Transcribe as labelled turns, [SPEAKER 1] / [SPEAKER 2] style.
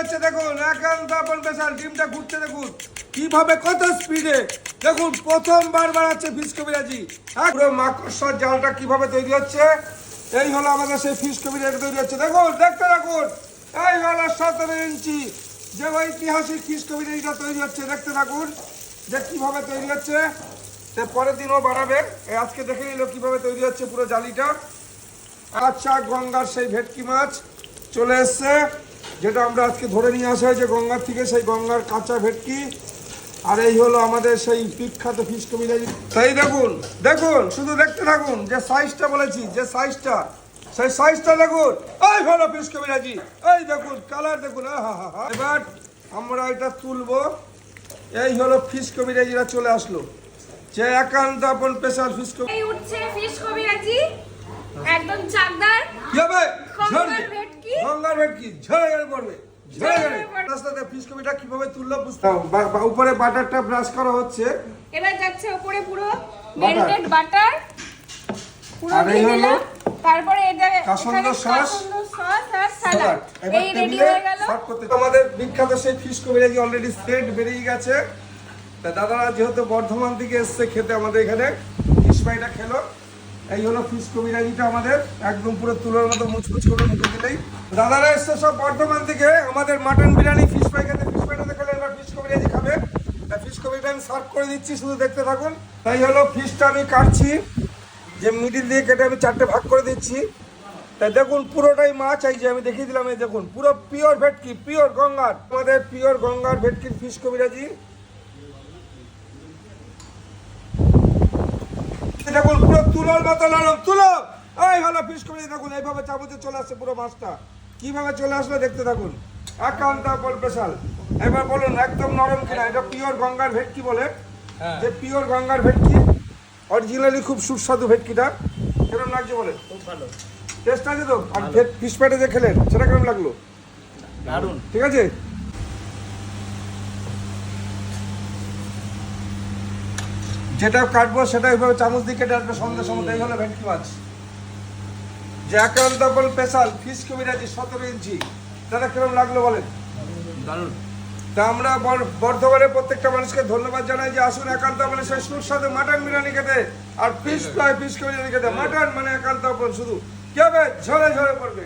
[SPEAKER 1] যাচ্ছে দেখুন, একান্ত আপন স্পেশাল ডিমটা ঘুরছে দেখুন কিভাবে, কত স্পিডে দেখুন, প্রথমবার বাড়াচ্ছে ফিশ কবিরাজি। পুরো মাকড়সার জালটা কিভাবে তৈরি হচ্ছে, এই হলো আমাদের সেই ফিশ কবিরাজি তৈরি হচ্ছে। দেখুন, দেখতে থাকুন, এই হলো 17 ইঞ্চি যে ঐতিহাসিক ফিশ কবিরাজিটা তৈরি হচ্ছে। দেখতে থাকুন যে কিভাবে তৈরি হচ্ছে, পরের দিনও বাড়াবে। আজকে দেখে নিল কিভাবে তৈরি হচ্ছে পুরো জালিটা। আচ্ছা, গঙ্গার সেই ভেটকি মাছ চলে এসছে, যেটা আমরা আজকে ধরে নিয়ে আসা হয়েছে গঙ্গার থেকে, সেই গঙ্গার কাঁচা ভেটকি। আর এই হলো আমাদের সেই বিখ্যাত ফিশ কবিরাজি। তাই দেখুন, দেখুন, শুধু দেখতে থাকুন যে সাইজটা বলেছি, যে সাইজটা, সেই সাইজটা দেখুন। এই হলো ফিশ কবিরাজি, এই দেখুন কালার দেখুন। এবার আমরা এটা তুলবো। এই হলো ফিশ কবিরাজিরা চলে আসলো, যে একান্ত আপন স্পেশাল ফিশ কবিরাজি।
[SPEAKER 2] এই উঠছে ফিশ কবিরাজি, একদম চাকদার
[SPEAKER 1] কি হবে?
[SPEAKER 2] গঙ্গার ভেটকি।
[SPEAKER 1] গঙ্গার ভেটকি ঝরে গেলে পড়বে, ঝরে গেলে। রাস্তাতে ফিশ কবিটা কিভাবে তুললো বুঝতে হবে। উপরে বাটারটা ব্রাশ করা হচ্ছে,
[SPEAKER 2] এবার যাচ্ছে উপরে পুরো মেল্টেড বাটার, পুরো
[SPEAKER 1] আর এই
[SPEAKER 2] দিয়ে
[SPEAKER 1] হলো
[SPEAKER 2] দিলাম। তারপরে এটা
[SPEAKER 1] কাসন্দ
[SPEAKER 2] এখানে
[SPEAKER 1] সস,
[SPEAKER 2] কাসন্দ সস আর সালাড,
[SPEAKER 1] এবার
[SPEAKER 2] এই রেডি
[SPEAKER 1] টেবিলে
[SPEAKER 2] হয়ে গেল।
[SPEAKER 1] সার্ভ করতে। আমাদের বিখ্যাত সেই ফিশ কবিরাজি অলরেডি সেট বেরিয়ে গেছে। তা দাদারা যেহেতু বর্ধমান থেকে এসছে খেতে আমাদের এখানে, ফিশ ফ্রাইটা খেলো। এই হলো ফিশ কবিরাজিটা আমাদের, একদম পুরো তুলোর মতো মুচমুচ করে মুখে দিলেই। দাদারা এসছে সব বর্ধমান থেকে আমাদের মাটন বিরিয়ানি, ফিশ ফ্রাই খেতে। ফিশ ফ্রাইটা দেখালে এবার ফিশ কবিরাজি খাবে। তা ফিশ কবিটা আমি সার্ভ করে দিচ্ছি, শুধু দেখতে থাকুন। তাই হলো ফিশটা আমি কাটছি, যে মিডিল দিয়ে কেটে আমি 4টে ভাগ করে দিচ্ছি। তাই দেখুন পুরোটাই মাছ, এই যে আমি দেখিয়ে দিলাম, এই দেখুন পুরো পিওর ভেটকি, পিওর গঙ্গার, আমাদের পিওর গঙ্গার ভেটকির ফিশ কবিরাজি। দেখুন পুরো তুলোর মতো নরম, তুলো। এই হলো ফিশ কবিরাজি, দেখুন এইভাবে চামচে চলে আসছে পুরো মাছটা, কিভাবে চলে আসলো দেখতে থাকুন। একান্ত আপন স্পেশাল। এবার বলুন একদম নরম কিনা, এটা পিওর গঙ্গার ভেটকি বলে, যে পিওর গঙ্গার ভেটকি, অরিজিনালি খুব সুস্বাদু ভেটকিটা। কেমন লাগছে বলে?
[SPEAKER 3] খুব ভালো,
[SPEAKER 1] টেস্ট আছে তো? আর ফিশ ফ্রাইটা যে খেলেন সেটা কেমন লাগলো?
[SPEAKER 3] দারুণ।
[SPEAKER 1] ঠিক আছে, যেটা কাটবো সেটা এইভাবে চামচ দিয়ে কেটে আসবে সন্ধ্যে সময়। এই হলো ভেটকি মাছ, যে একান্ত আপন স্পেশাল ফিশ কবিরাজি 17 ইঞ্চি। দাদা কেমন লাগলো বলেন?
[SPEAKER 3] দারুণ।
[SPEAKER 1] তা আমরা বর্ধমানের প্রত্যেকটা মানুষকে ধন্যবাদ জানাই যে আসুন একান্ত আপন সেই সুস্বাদু মাটন বিরিয়ানি খেতে, আর ফিশ ফ্রাই, ফিশ কবিরাজি খেতে। মাটন মানে একান্ত আপন, শুধু কি হবে, ঝরে ঝরে পড়বে।